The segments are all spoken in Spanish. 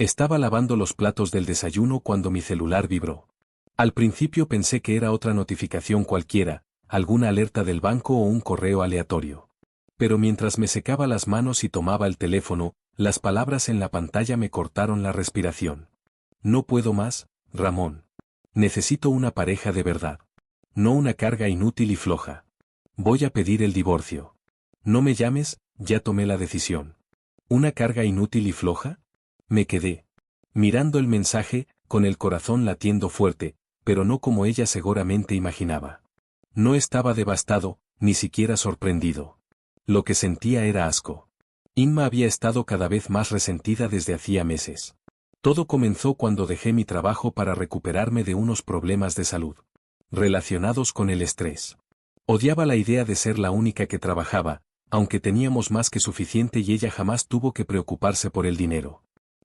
Estaba lavando los platos del desayuno cuando mi celular vibró. Al principio pensé que era otra notificación cualquiera, alguna alerta del banco o un correo aleatorio. Pero mientras me secaba las manos y tomaba el teléfono, las palabras en la pantalla me cortaron la respiración. No puedo más, Ramón. Necesito una pareja de verdad. No una carga inútil y floja. Voy a pedir el divorcio. No me llames, ya tomé la decisión. ¿Una carga inútil y floja? Me quedé mirando el mensaje, con el corazón latiendo fuerte, pero no como ella seguramente imaginaba. No estaba devastado, ni siquiera sorprendido. Lo que sentía era asco. Inma había estado cada vez más resentida desde hacía meses. Todo comenzó cuando dejé mi trabajo para recuperarme de unos problemas de salud relacionados con el estrés. Odiaba la idea de ser la única que trabajaba, aunque teníamos más que suficiente y ella jamás tuvo que preocuparse por el dinero.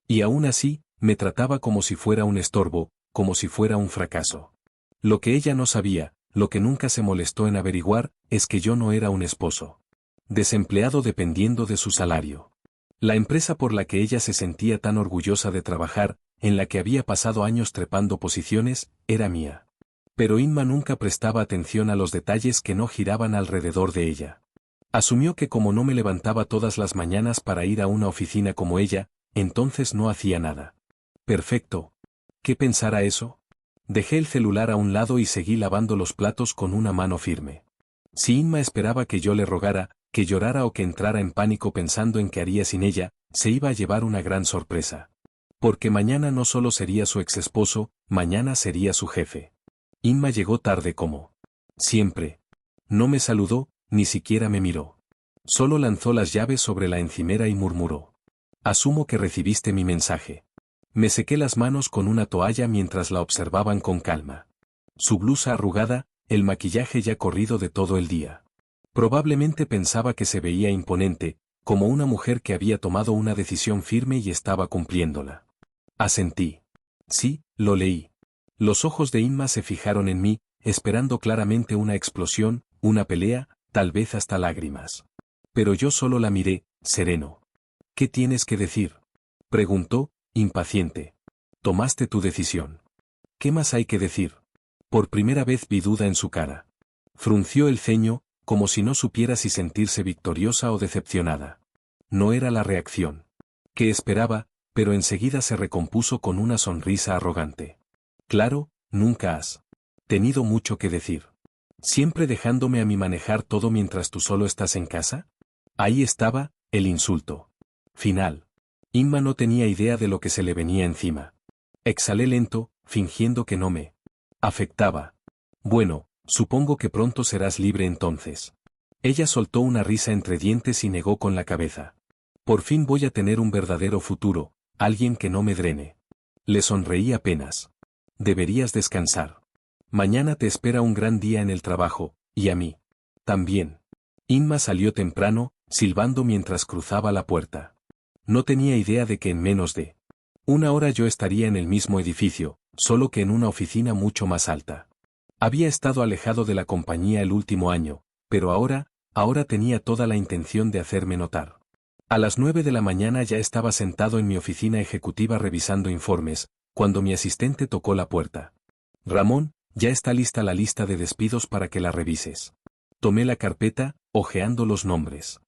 Y aún así, me trataba como si fuera un estorbo, como si fuera un fracaso. Lo que ella no sabía, lo que nunca se molestó en averiguar, es que yo no era un esposo desempleado dependiendo de su salario. La empresa por la que ella se sentía tan orgullosa de trabajar, en la que había pasado años trepando posiciones, era mía. Pero Inma nunca prestaba atención a los detalles que no giraban alrededor de ella. Asumió que como no me levantaba todas las mañanas para ir a una oficina como ella, entonces no hacía nada. Perfecto. ¿Qué pensara eso? Dejé el celular a un lado y seguí lavando los platos con una mano firme. Si Inma esperaba que yo le rogara, que llorara o que entrara en pánico pensando en qué haría sin ella, se iba a llevar una gran sorpresa. Porque mañana no solo sería su exesposo, mañana sería su jefe. Inma llegó tarde como siempre. No me saludó, ni siquiera me miró. Solo lanzó las llaves sobre la encimera y murmuró: «Asumo que recibiste mi mensaje». Me sequé las manos con una toalla mientras la observaban con calma. Su blusa arrugada, el maquillaje ya corrido de todo el día. Probablemente pensaba que se veía imponente, como una mujer que había tomado una decisión firme y estaba cumpliéndola. Asentí. Sí, lo leí. Los ojos de Inma se fijaron en mí, esperando claramente una explosión, una pelea, tal vez hasta lágrimas. Pero yo solo la miré, sereno. «¿Qué tienes que decir?», preguntó, impaciente. «Tomaste tu decisión. ¿Qué más hay que decir?». Por primera vez vi duda en su cara. Frunció el ceño, como si no supiera si sentirse victoriosa o decepcionada. No era la reacción que esperaba, pero enseguida se recompuso con una sonrisa arrogante. «Claro, nunca has tenido mucho que decir. ¿Siempre dejándome a mí manejar todo mientras tú solo estás en casa?». Ahí estaba, el insulto final. Inma no tenía idea de lo que se le venía encima. Exhalé lento, fingiendo que no me afectaba. «Bueno, supongo que pronto serás libre entonces». Ella soltó una risa entre dientes y negó con la cabeza. «Por fin voy a tener un verdadero futuro, alguien que no me drene». Le sonreí apenas. «Deberías descansar. Mañana te espera un gran día en el trabajo, y a mí también». Inma salió temprano, silbando mientras cruzaba la puerta. No tenía idea de que en menos de una hora yo estaría en el mismo edificio, solo que en una oficina mucho más alta. Había estado alejado de la compañía el último año, pero ahora tenía toda la intención de hacerme notar. A las 9 de la mañana ya estaba sentado en mi oficina ejecutiva revisando informes, cuando mi asistente tocó la puerta. «Ramón, ya está lista la lista de despidos para que la revises». Tomé la carpeta, hojeando los nombres.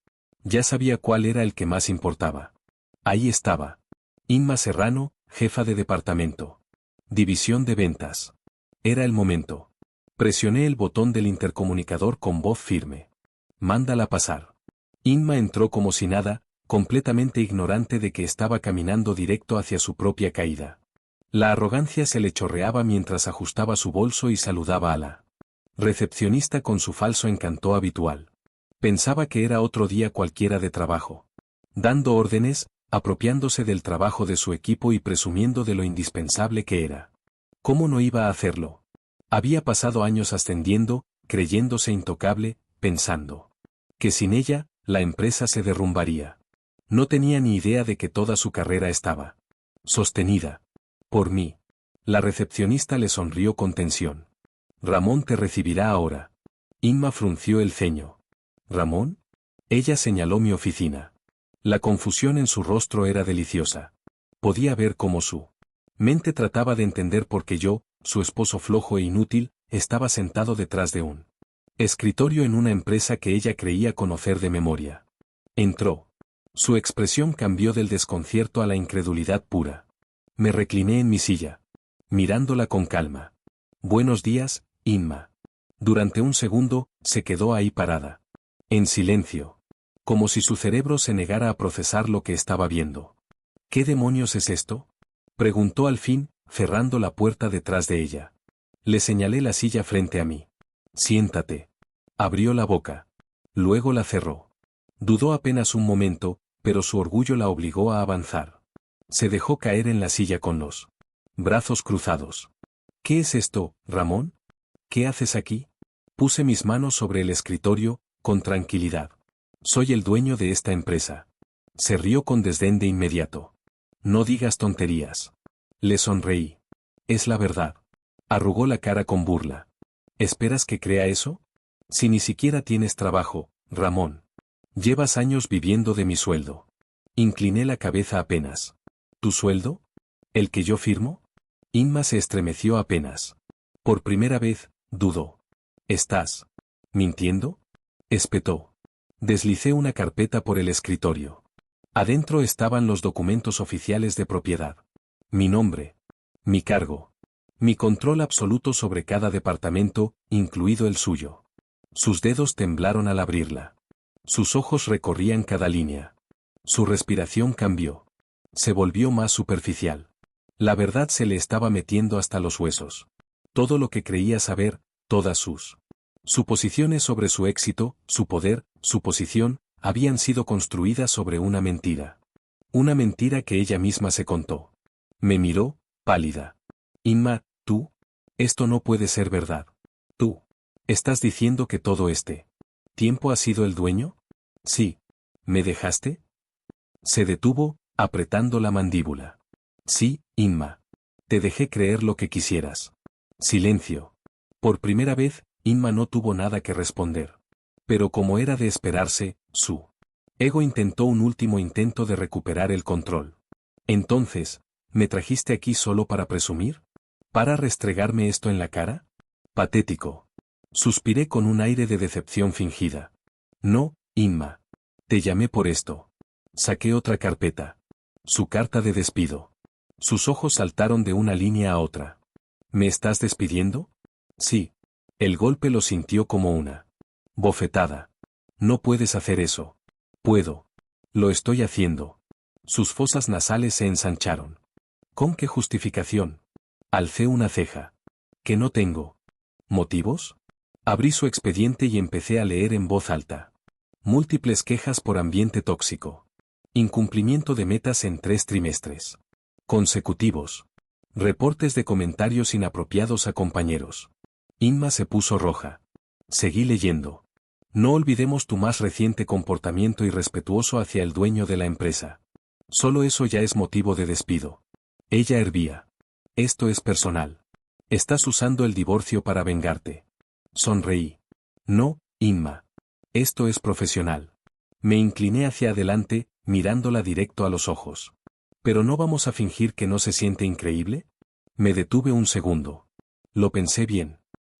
Ya sabía cuál era el que más importaba. Ahí estaba. Inma Serrano, jefa de departamento. División de ventas. Era el momento. Presioné el botón del intercomunicador con voz firme. «Mándala pasar». Inma entró como si nada, completamente ignorante de que estaba caminando directo hacia su propia caída. La arrogancia se le chorreaba mientras ajustaba su bolso y saludaba a la recepcionista con su falso encanto habitual. Pensaba que era otro día cualquiera de trabajo. Dando órdenes, apropiándose del trabajo de su equipo y presumiendo de lo indispensable que era. ¿Cómo no iba a hacerlo? Había pasado años ascendiendo, creyéndose intocable, pensando que sin ella, la empresa se derrumbaría. No tenía ni idea de que toda su carrera estaba sostenida por mí. La recepcionista le sonrió con tensión. «Ramón te recibirá ahora». Inma frunció el ceño. «¿Ramón?». Ella señaló mi oficina. La confusión en su rostro era deliciosa. Podía ver cómo su mente trataba de entender por qué yo, su esposo flojo e inútil, estaba sentado detrás de un escritorio en una empresa que ella creía conocer de memoria. Entró. Su expresión cambió del desconcierto a la incredulidad pura. Me recliné en mi silla, mirándola con calma. Buenos días, Inma. Durante un segundo, se quedó ahí parada. En silencio. Como si su cerebro se negara a procesar lo que estaba viendo. ¿Qué demonios es esto?, preguntó al fin, cerrando la puerta detrás de ella. Le señalé la silla frente a mí. Siéntate. Abrió la boca. Luego la cerró. Dudó apenas un momento, pero su orgullo la obligó a avanzar. Se dejó caer en la silla con los brazos cruzados. ¿Qué es esto, Ramón? ¿Qué haces aquí? Puse mis manos sobre el escritorio, con tranquilidad. Soy el dueño de esta empresa. Se rió con desdén de inmediato. No digas tonterías. Le sonreí. Es la verdad. Arrugó la cara con burla. ¿Esperas que crea eso? Si ni siquiera tienes trabajo, Ramón. Llevas años viviendo de mi sueldo. Incliné la cabeza apenas. ¿Tu sueldo? ¿El que yo firmo? Inma se estremeció apenas. Por primera vez, dudó. ¿Estás mintiendo?, espetó. Deslicé una carpeta por el escritorio. Adentro estaban los documentos oficiales de propiedad. Mi nombre. Mi cargo. Mi control absoluto sobre cada departamento, incluido el suyo. Sus dedos temblaron al abrirla. Sus ojos recorrían cada línea. Su respiración cambió. Se volvió más superficial. La verdad se le estaba metiendo hasta los huesos. Todo lo que creía saber, todas sus suposiciones sobre su éxito, su poder, su posición, habían sido construidas sobre una mentira. Una mentira que ella misma se contó. Me miró, pálida. Inma, tú. Esto no puede ser verdad. Tú. ¿Estás diciendo que todo este tiempo has sido el dueño? Sí. ¿Me dejaste? Se detuvo, apretando la mandíbula. Sí, Inma. Te dejé creer lo que quisieras. Silencio. Por primera vez, Inma no tuvo nada que responder. Pero como era de esperarse, su ego intentó un último intento de recuperar el control. Entonces, ¿me trajiste aquí solo para presumir? ¿Para restregarme esto en la cara? Patético. Suspiré con un aire de decepción fingida. No, Inma. Te llamé por esto. Saqué otra carpeta. Su carta de despido. Sus ojos saltaron de una línea a otra. ¿Me estás despidiendo? Sí. El golpe lo sintió como una bofetada. No puedes hacer eso. Puedo. Lo estoy haciendo. Sus fosas nasales se ensancharon. ¿Con qué justificación? Alcé una ceja. ¿Que no tengo motivos? Abrí su expediente y empecé a leer en voz alta. Múltiples quejas por ambiente tóxico. Incumplimiento de metas en 3 trimestres consecutivos. Reportes de comentarios inapropiados a compañeros. Inma se puso roja. Seguí leyendo. No olvidemos tu más reciente comportamiento irrespetuoso hacia el dueño de la empresa. Solo eso ya es motivo de despido. Ella hervía. Esto es personal. Estás usando el divorcio para vengarte. Sonreí. No, Inma. Esto es profesional. Me incliné hacia adelante, mirándola directo a los ojos. ¿Pero no vamos a fingir que no se siente increíble? Me detuve un segundo. Lo pensé bien.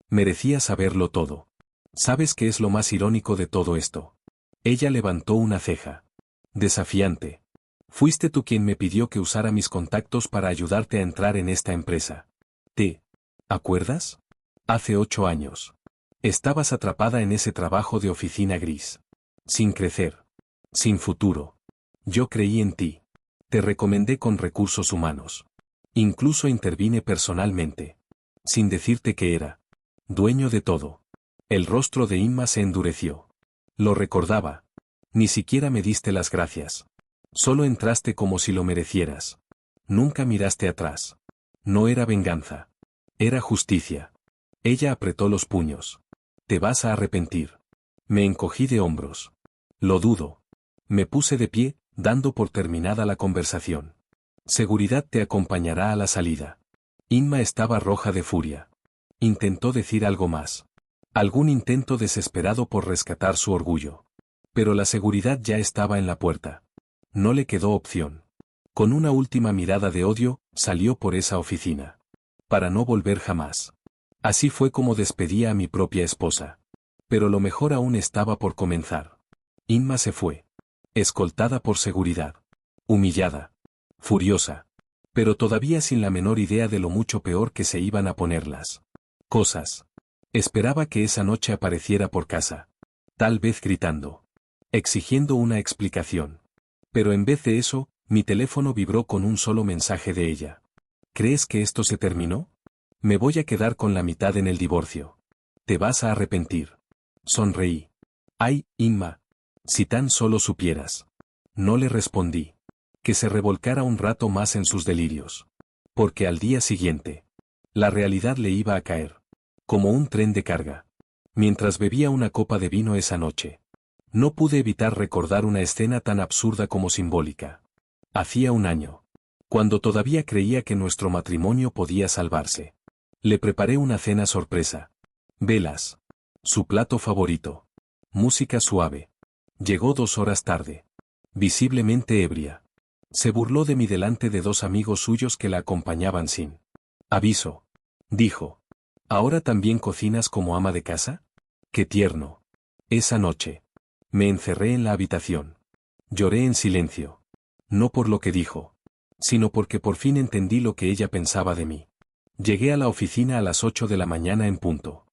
Merecía saberlo todo. ¿Sabes qué es lo más irónico de todo esto? Ella levantó una ceja. Desafiante. Fuiste tú quien me pidió que usara mis contactos para ayudarte a entrar en esta empresa. ¿Te acuerdas? Hace 8 años. Estabas atrapada en ese trabajo de oficina gris. Sin crecer. Sin futuro. Yo creí en ti. Te recomendé con recursos humanos. Incluso intervine personalmente. Sin decirte que era dueño de todo. El rostro de Inma se endureció. Lo recordaba. Ni siquiera me diste las gracias. Solo entraste como si lo merecieras. Nunca miraste atrás. No era venganza. Era justicia. Ella apretó los puños. Te vas a arrepentir. Me encogí de hombros. Lo dudo. Me puse de pie, dando por terminada la conversación. Seguridad te acompañará a la salida. Inma estaba roja de furia. Intentó decir algo más. Algún intento desesperado por rescatar su orgullo. Pero la seguridad ya estaba en la puerta. No le quedó opción. Con una última mirada de odio, salió por esa oficina. Para no volver jamás. Así fue como despedía a mi propia esposa. Pero lo mejor aún estaba por comenzar. Inma se fue. Escoltada por seguridad. Humillada. Furiosa. Pero todavía sin la menor idea de lo mucho peor que se iban a poner las cosas. Esperaba que esa noche apareciera por casa. Tal vez gritando. Exigiendo una explicación. Pero en vez de eso, mi teléfono vibró con un solo mensaje de ella. ¿Crees que esto se terminó? Me voy a quedar con la mitad en el divorcio. Te vas a arrepentir. Sonreí. Ay, Inma. Si tan solo supieras. No le respondí. Que se revolcara un rato más en sus delirios. Porque al día siguiente, la realidad le iba a caer. Como un tren de carga. Mientras bebía una copa de vino esa noche. No pude evitar recordar una escena tan absurda como simbólica. Hacía un año. Cuando todavía creía que nuestro matrimonio podía salvarse. Le preparé una cena sorpresa. Velas. Su plato favorito. Música suave. Llegó 2 horas tarde. Visiblemente ebria. Se burló de mí delante de 2 amigos suyos que la acompañaban sin aviso. Dijo. ¿Ahora también cocinas como ama de casa? ¡Qué tierno! Esa noche. Me encerré en la habitación. Lloré en silencio. No por lo que dijo. Sino porque por fin entendí lo que ella pensaba de mí. Llegué a la oficina a las 8 de la mañana en punto.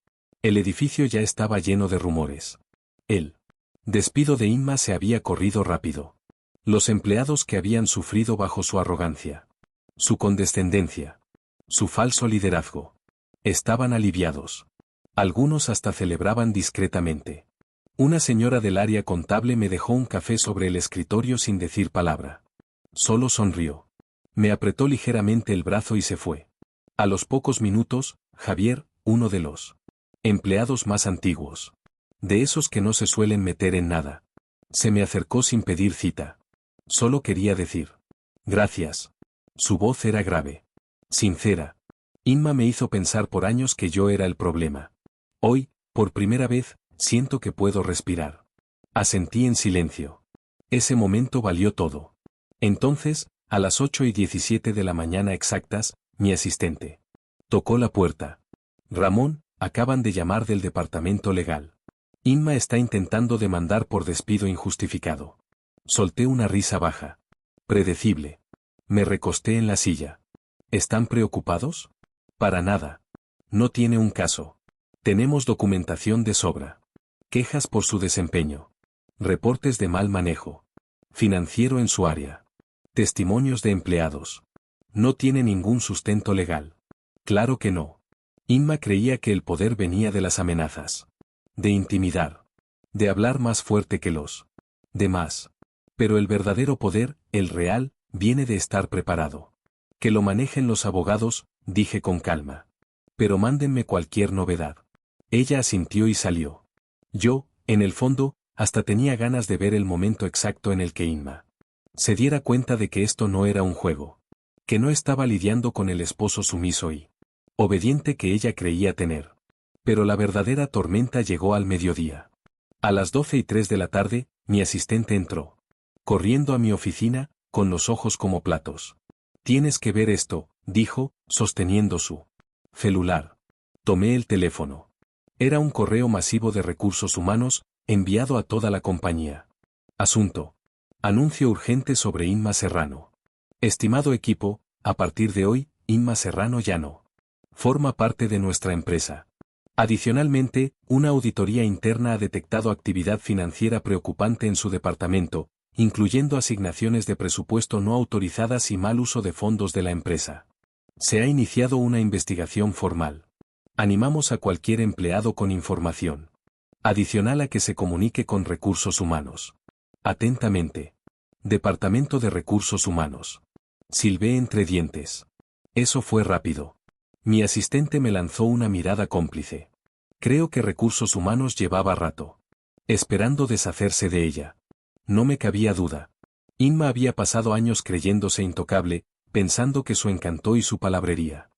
El edificio ya estaba lleno de rumores. El despido de Inma se había corrido rápido. Los empleados que habían sufrido bajo su arrogancia. Su condescendencia. Su falso liderazgo. Estaban aliviados. Algunos hasta celebraban discretamente. Una señora del área contable me dejó un café sobre el escritorio sin decir palabra. Solo sonrió. Me apretó ligeramente el brazo y se fue. A los pocos minutos, Javier, uno de los empleados más antiguos. De esos que no se suelen meter en nada. Se me acercó sin pedir cita. Solo quería decir. Gracias. Su voz era grave. Sincera. Inma me hizo pensar por años que yo era el problema. Hoy, por primera vez, siento que puedo respirar. Asentí en silencio. Ese momento valió todo. Entonces, a las 8:17 de la mañana exactas, mi asistente tocó la puerta. Ramón, acaban de llamar del departamento legal. Inma está intentando demandar por despido injustificado. Solté una risa baja. Predecible. Me recosté en la silla. ¿Están preocupados? Para nada. No tiene un caso. Tenemos documentación de sobra. Quejas por su desempeño. Reportes de mal manejo financiero en su área. Testimonios de empleados. No tiene ningún sustento legal. Claro que no. Inma creía que el poder venía de las amenazas. De intimidar. De hablar más fuerte que los demás. Pero el verdadero poder, el real, viene de estar preparado. Que lo manejen los abogados, dije con calma. Pero mándenme cualquier novedad. Ella asintió y salió. Yo, en el fondo, hasta tenía ganas de ver el momento exacto en el que Inma se diera cuenta de que esto no era un juego. Que no estaba lidiando con el esposo sumiso y obediente que ella creía tener. Pero la verdadera tormenta llegó al mediodía. A las 12:03 de la tarde, mi asistente entró. Corriendo a mi oficina, con los ojos como platos. Tienes que ver esto, dijo, sosteniendo su celular. Tomé el teléfono. Era un correo masivo de recursos humanos, enviado a toda la compañía. Asunto. Anuncio urgente sobre Inma Serrano. Estimado equipo, a partir de hoy, Inma Serrano ya no forma parte de nuestra empresa. Adicionalmente, una auditoría interna ha detectado actividad financiera preocupante en su departamento, incluyendo asignaciones de presupuesto no autorizadas y mal uso de fondos de la empresa. Se ha iniciado una investigación formal. Animamos a cualquier empleado con información adicional a que se comunique con Recursos Humanos. Atentamente. Departamento de Recursos Humanos. Silbé entre dientes. Eso fue rápido. Mi asistente me lanzó una mirada cómplice. Creo que Recursos Humanos llevaba rato esperando deshacerse de ella. No me cabía duda. Inma había pasado años creyéndose intocable, pensando que su encanto y su palabrería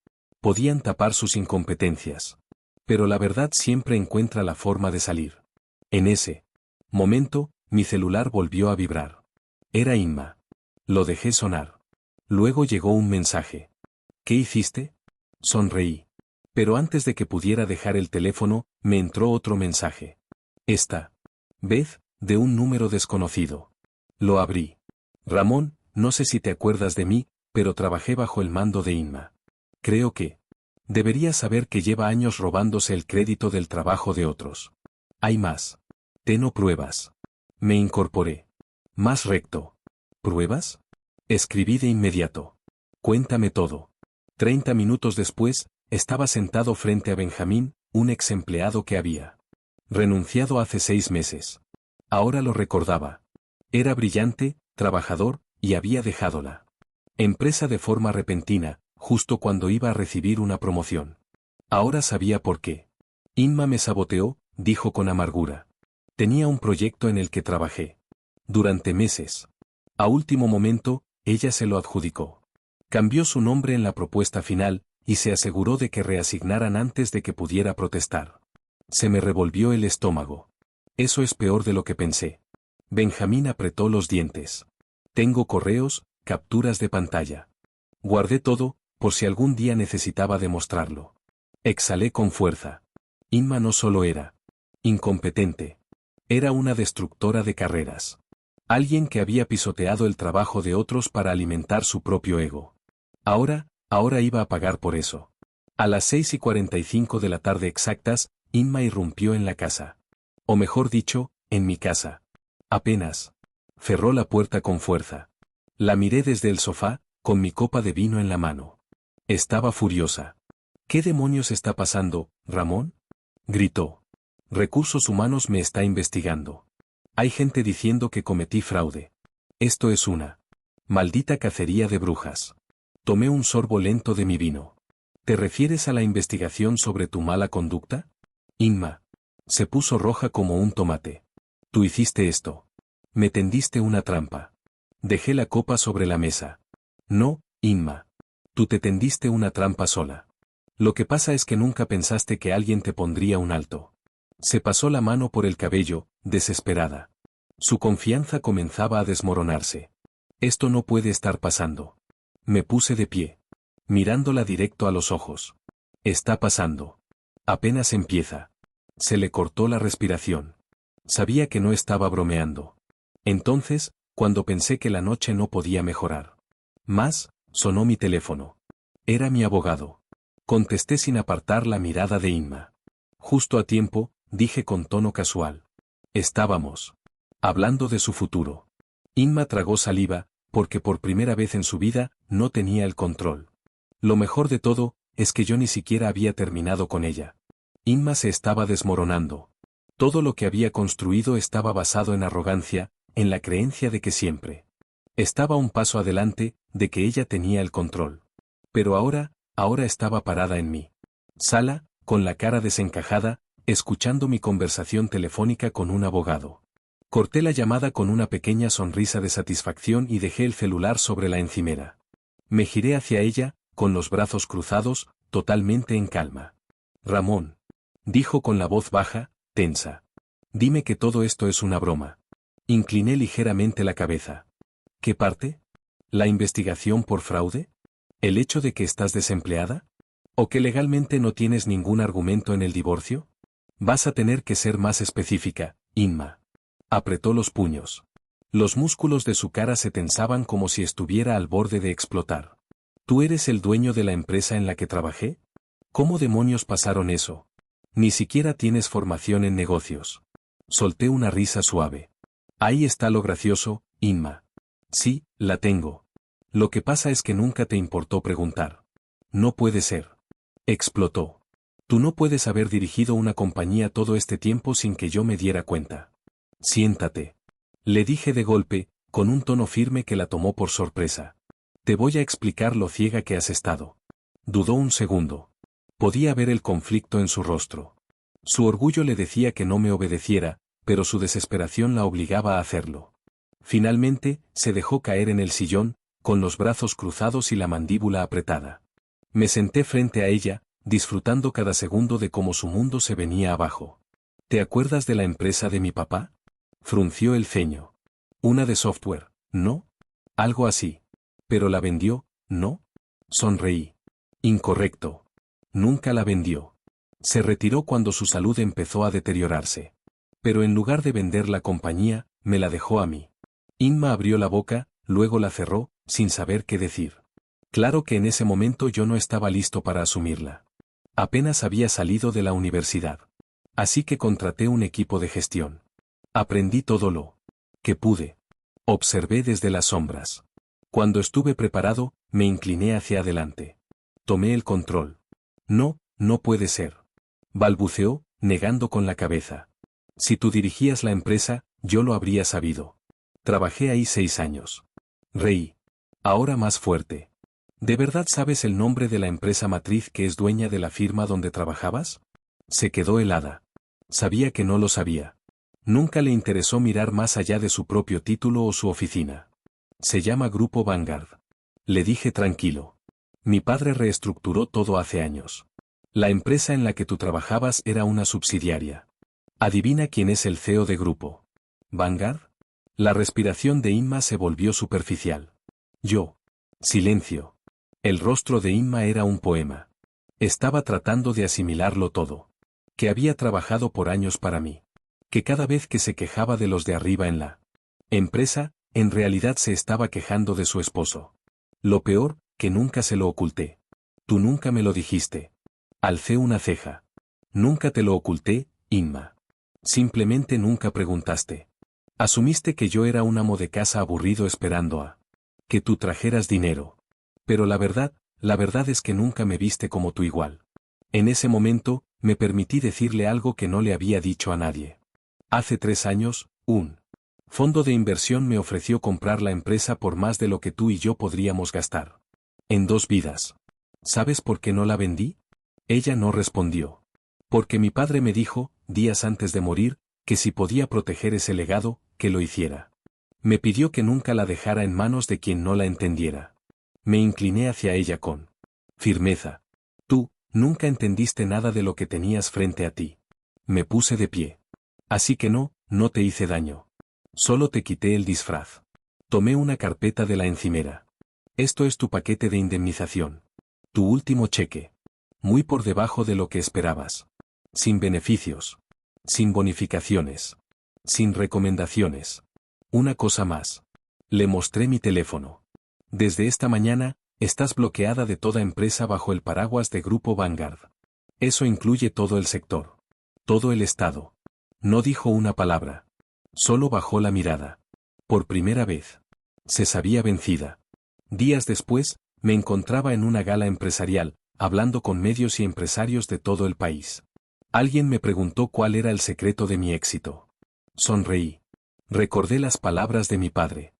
podían tapar sus incompetencias. Pero la verdad siempre encuentra la forma de salir. En ese momento, mi celular volvió a vibrar. Era Inma. Lo dejé sonar. Luego llegó un mensaje. ¿Qué hiciste? Sonreí. Pero antes de que pudiera dejar el teléfono, me entró otro mensaje. Esta vez, de un número desconocido. Lo abrí. Ramón, no sé si te acuerdas de mí, pero trabajé bajo el mando de Inma. Creo que deberías saber que lleva años robándose el crédito del trabajo de otros. Hay más. Tengo pruebas. Me incorporé. Más recto. ¿Pruebas? Escribí de inmediato. Cuéntame todo. 30 minutos después, estaba sentado frente a Benjamín, un ex empleado que había renunciado hace 6 meses. Ahora lo recordaba. Era brillante, trabajador, y había dejado la empresa de forma repentina, justo cuando iba a recibir una promoción. Ahora sabía por qué. Inma me saboteó, dijo con amargura. Tenía un proyecto en el que trabajé durante meses. A último momento, ella se lo adjudicó. Cambió su nombre en la propuesta final, y se aseguró de que reasignaran antes de que pudiera protestar. Se me revolvió el estómago. Eso es peor de lo que pensé. Benjamín apretó los dientes. Tengo correos, capturas de pantalla. Guardé todo, por si algún día necesitaba demostrarlo. Exhalé con fuerza. Inma no solo era incompetente. Era una destructora de carreras. Alguien que había pisoteado el trabajo de otros para alimentar su propio ego. Ahora iba a pagar por eso. A las 6:45 de la tarde exactas, Inma irrumpió en la casa. O mejor dicho, en mi casa. Apenas cerró la puerta con fuerza. La miré desde el sofá, con mi copa de vino en la mano. Estaba furiosa. ¿Qué demonios está pasando, Ramón? Gritó. Recursos Humanos me está investigando. Hay gente diciendo que cometí fraude. Esto es una maldita cacería de brujas. Tomé un sorbo lento de mi vino. ¿Te refieres a la investigación sobre tu mala conducta? Inma se puso roja como un tomate. Tú hiciste esto. Me tendiste una trampa. Dejé la copa sobre la mesa. No, Inma. Tú te tendiste una trampa sola. Lo que pasa es que nunca pensaste que alguien te pondría un alto. Se pasó la mano por el cabello, desesperada. Su confianza comenzaba a desmoronarse. Esto no puede estar pasando. Me puse de pie, mirándola directo a los ojos. Está pasando. Apenas empieza. Se le cortó la respiración. Sabía que no estaba bromeando. Entonces, cuando pensé que la noche no podía mejorar más, sonó mi teléfono. Era mi abogado. Contesté sin apartar la mirada de Inma. Justo a tiempo, dije con tono casual. Estábamos hablando de su futuro. Inma tragó saliva, porque por primera vez en su vida, no tenía el control. Lo mejor de todo, es que yo ni siquiera había terminado con ella. Inma se estaba desmoronando. Todo lo que había construido estaba basado en arrogancia, en la creencia de que siempre estaba un paso adelante, de que ella tenía el control. Pero ahora estaba parada en mi sala, con la cara desencajada, escuchando mi conversación telefónica con un abogado. Corté la llamada con una pequeña sonrisa de satisfacción y dejé el celular sobre la encimera. Me giré hacia ella, con los brazos cruzados, totalmente en calma. Ramón, dijo con la voz baja, tensa. Dime que todo esto es una broma. Incliné ligeramente la cabeza. ¿Qué parte? ¿La investigación por fraude? ¿El hecho de que estás desempleada? ¿O que legalmente no tienes ningún argumento en el divorcio? Vas a tener que ser más específica, Inma. Apretó los puños. Los músculos de su cara se tensaban como si estuviera al borde de explotar. ¿Tú eres el dueño de la empresa en la que trabajé? ¿Cómo demonios pasaron eso? Ni siquiera tienes formación en negocios. Solté una risa suave. Ahí está lo gracioso, Inma. Sí, la tengo. Lo que pasa es que nunca te importó preguntar. No puede ser. Explotó. Tú no puedes haber dirigido una compañía todo este tiempo sin que yo me diera cuenta. Siéntate. Le dije de golpe, con un tono firme que la tomó por sorpresa. Te voy a explicar lo ciega que has estado. Dudó un segundo. Podía ver el conflicto en su rostro. Su orgullo le decía que no me obedeciera, pero su desesperación la obligaba a hacerlo. Finalmente, se dejó caer en el sillón, con los brazos cruzados y la mandíbula apretada. Me senté frente a ella, disfrutando cada segundo de cómo su mundo se venía abajo. ¿Te acuerdas de la empresa de mi papá? Frunció el ceño. Una de software, ¿no? Algo así. Pero la vendió, ¿no? Sonreí. Incorrecto. Nunca la vendió. Se retiró cuando su salud empezó a deteriorarse. Pero en lugar de vender la compañía, me la dejó a mí. Inma abrió la boca, luego la cerró, sin saber qué decir. Claro que en ese momento yo no estaba listo para asumirla. Apenas había salido de la universidad. Así que contraté un equipo de gestión. Aprendí todo lo que pude. Observé desde las sombras. Cuando estuve preparado, me incliné hacia adelante. Tomé el control. No, no puede ser. Balbuceó, negando con la cabeza. Si tú dirigías la empresa, yo lo habría sabido. Trabajé ahí 6 años. Reí. Ahora más fuerte. ¿De verdad sabes el nombre de la empresa matriz que es dueña de la firma donde trabajabas? Se quedó helada. Sabía que no lo sabía. Nunca le interesó mirar más allá de su propio título o su oficina. Se llama Grupo Vanguard. Le dije tranquilo. Mi padre reestructuró todo hace años. La empresa en la que tú trabajabas era una subsidiaria. Adivina quién es el CEO de Grupo Vanguard. La respiración de Inma se volvió superficial. Yo. Silencio. El rostro de Inma era un poema. Estaba tratando de asimilarlo todo. Que había trabajado por años para mí. Que cada vez que se quejaba de los de arriba en la empresa, en realidad se estaba quejando de su esposo. Lo peor, que nunca se lo oculté. Tú nunca me lo dijiste. Alcé una ceja. Nunca te lo oculté, Inma. Simplemente nunca preguntaste. Asumiste que yo era un amo de casa aburrido esperando a que tú trajeras dinero. Pero la verdad es que nunca me viste como tu igual. En ese momento, me permití decirle algo que no le había dicho a nadie. Hace 3 años, un fondo de inversión me ofreció comprar la empresa por más de lo que tú y yo podríamos gastar. En 2 vidas. ¿Sabes por qué no la vendí? Ella no respondió. Porque mi padre me dijo, días antes de morir, que si podía proteger ese legado, que lo hiciera. Me pidió que nunca la dejara en manos de quien no la entendiera. Me incliné hacia ella con firmeza. Tú, nunca entendiste nada de lo que tenías frente a ti. Me puse de pie. Así que no te hice daño. Solo te quité el disfraz. Tomé una carpeta de la encimera. Esto es tu paquete de indemnización. Tu último cheque. Muy por debajo de lo que esperabas. Sin beneficios. Sin bonificaciones. Sin recomendaciones. Una cosa más. Le mostré mi teléfono. Desde esta mañana, estás bloqueada de toda empresa bajo el paraguas de Grupo Vanguard. Eso incluye todo el sector. Todo el estado. No dijo una palabra. Solo bajó la mirada. Por primera vez. Se sabía vencida. Días después, me encontraba en una gala empresarial, hablando con medios y empresarios de todo el país. Alguien me preguntó cuál era el secreto de mi éxito. Sonreí. Recordé las palabras de mi padre.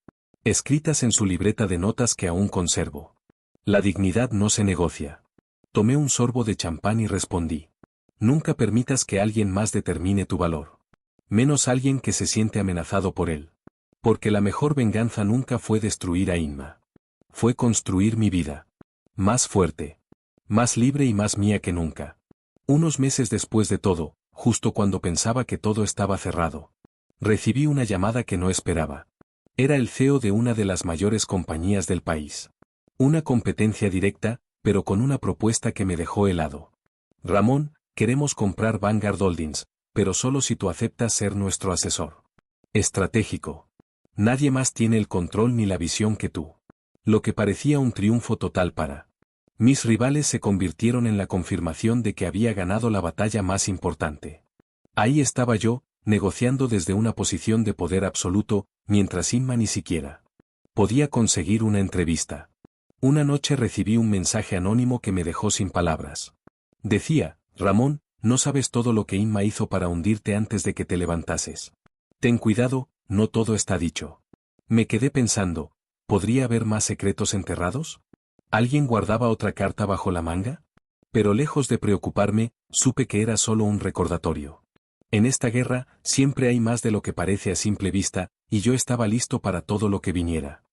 Escritas en su libreta de notas que aún conservo. La dignidad no se negocia. Tomé un sorbo de champán y respondí. Nunca permitas que alguien más determine tu valor. Menos alguien que se siente amenazado por él. Porque la mejor venganza nunca fue destruir a Inma. Fue construir mi vida. Más fuerte. Más libre y más mía que nunca. Unos meses después de todo, justo cuando pensaba que todo estaba cerrado, recibí una llamada que no esperaba. Era el CEO de una de las mayores compañías del país. Una competencia directa, pero con una propuesta que me dejó helado. Ramón, queremos comprar Vanguard Holdings, pero solo si tú aceptas ser nuestro asesor estratégico. Nadie más tiene el control ni la visión que tú. Lo que parecía un triunfo total para mis rivales se convirtieron en la confirmación de que había ganado la batalla más importante. Ahí estaba yo, negociando desde una posición de poder absoluto, mientras Inma ni siquiera podía conseguir una entrevista. Una noche recibí un mensaje anónimo que me dejó sin palabras. Decía, Ramón, no sabes todo lo que Inma hizo para hundirte antes de que te levantases. Ten cuidado, no todo está dicho. Me quedé pensando, ¿podría haber más secretos enterrados? ¿Alguien guardaba otra carta bajo la manga? Pero lejos de preocuparme, supe que era solo un recordatorio. En esta guerra, siempre hay más de lo que parece a simple vista, y yo estaba listo para todo lo que viniera.